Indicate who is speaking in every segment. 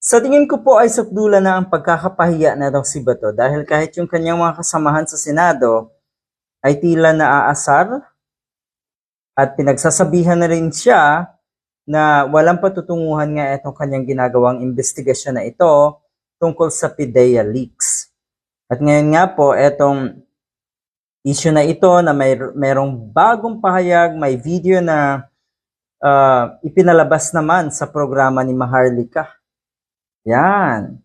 Speaker 1: Sa tingin ko po ay sakdula na ang pagkakapahiya na daw si Bato dahil kahit yung kanyang mga kasamahan sa Senado ay tila naaasar at pinagsasabihan na rin siya na walang patutunguhan nga itong kanyang ginagawang investigasyon na ito tungkol sa PIDEA leaks. At ngayon nga po, itong issue na ito na merong bagong pahayag, may video na ipinalabas naman sa programa ni Maharlika. Yan.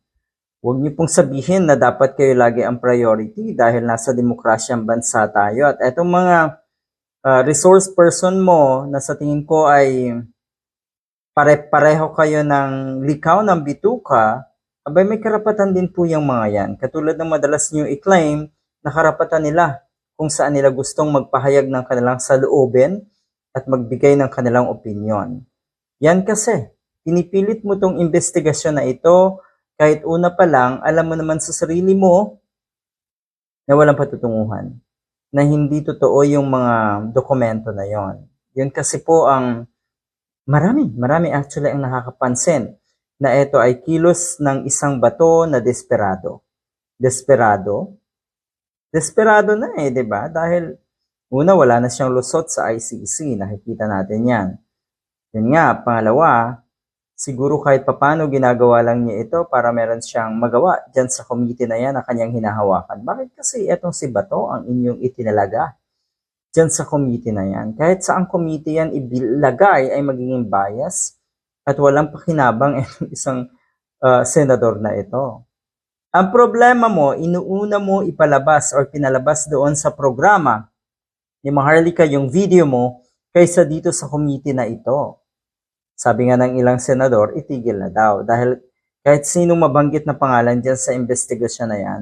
Speaker 1: Huwag niyo pong sabihin na dapat kayo lagi ang priority dahil nasa demokrasyang bansa tayo. At etong mga resource person mo na sa tingin ko ay pare-pareho kayo ng likaw ng bituka, abay may karapatan din po yung mga yan. Katulad ng madalas niyo i-claim na karapatan nila kung saan nila gustong magpahayag ng kanilang saloobin at magbigay ng kanilang opinyon. Yan kasi, pinipilit mo tong investigasyon na ito, kahit una pa lang, alam mo naman sa sarili mo na walang patutunguhan, na hindi totoo yung mga dokumento na yon. Yun kasi po ang marami actually ang nakakapansin na ito ay kilos ng isang bato na desperado. Desperado na di ba? Dahil una, wala na siyang lusot sa ICC, nakikita natin yan. Yun nga, pangalawa, siguro kahit papano ginagawa lang niya ito para meron siyang magawa dyan sa committee na yan na kanyang hinahawakan. Bakit kasi itong si Bato ang inyong itinalaga dyan sa committee na yan? Kahit saang committee yan ibilagay ay magiging bias at walang pakinabang itong isang senador na ito. Ang problema mo, inuuna mo ipalabas or pinalabas doon sa programa ni Maharlika yung video mo kaysa dito sa committee na ito. Sabi nga ng ilang senador, itigil na daw. Dahil kahit sinong mabanggit na pangalan dyan sa investigasyon na yan,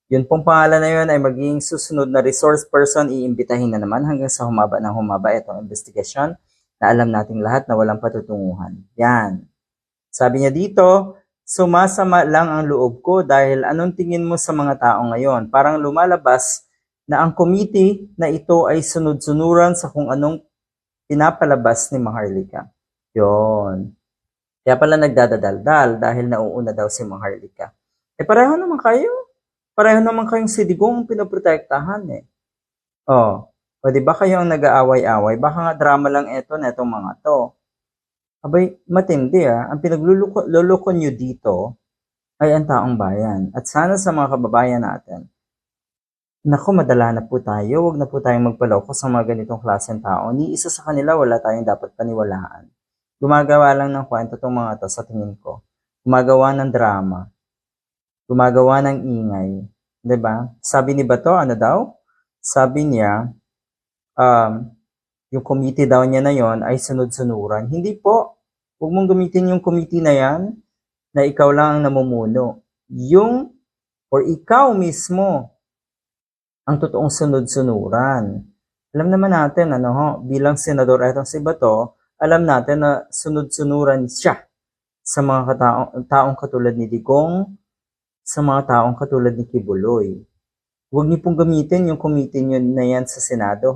Speaker 1: yun pong pangalan na yun ay magiging susunod na resource person, iimbitahin na naman hanggang sa humaba ng humaba itong investigasyon na alam nating lahat na walang patutunguhan. Yan. Sabi niya dito, sumasama lang ang loob ko dahil anong tingin mo sa mga tao ngayon? Parang lumalabas na ang committee na ito ay sunod-sunuran sa kung anong pinapalabas ni Maharlika. Yon. Kaya pala nagdadadaldal dahil nauuna daw si Maharlika. Pareho naman kayo. Pareho naman kayong si Digong pinoprotektahan eh. O di ba kayo ang nag-aaway-away? Baka nga drama lang ito na itong mga to. Abay, matindi Ang pinagluloko nyo dito ay ang taong bayan. At sana sa mga kababayan natin, naku, madala na po tayo. Huwag na po tayong magpaloko sa mga ganitong klaseng tao. Ni isa sa kanila wala tayong dapat paniwalaan. Gumagawa lang ng kwento itong mga to sa tingin ko. Gumagawa ng drama. Gumagawa ng ingay. Diba? Sabi ni Bato, ano daw? Sabi niya, yung committee daw niya na yon ay sunod-sunuran. Hindi po. Huwag mong gamitin yung committee na yan na ikaw lang ang namumuno. Ikaw mismo ang totoong sunod-sunuran. Alam naman natin, bilang senador etong si Bato, alam natin na sunod-sunuran siya sa mga taong katulad ni Digong, sa mga taong katulad ni Kibuloy. Huwag niyo pong gamitin yung committee nyo na yan sa Senado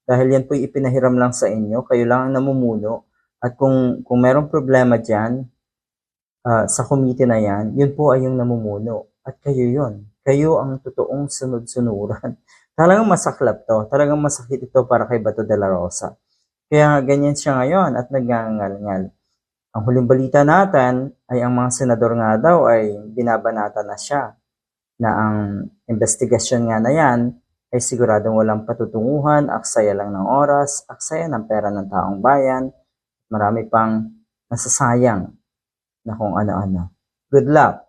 Speaker 1: dahil yan po'y ipinahiram lang sa inyo, kayo lang ang namumuno. At kung merong problema dyan sa committee na yan, yun po ay yung namumuno. At kayo yun. Kayo ang totoong sunod-sunuran. Talagang masaklap to. Talagang masakit ito para kay Bato de la Rosa. Kaya ganyan siya ngayon at nagngangal-ngal. Ang huling balita natin ay ang mga senador nga daw ay binabanata na siya na ang investigasyon nga na yan ay siguradong walang patutunguhan, aksaya lang ng oras, aksaya ng pera ng taong bayan, marami pang nasasayang na kung ano-ano. Good luck!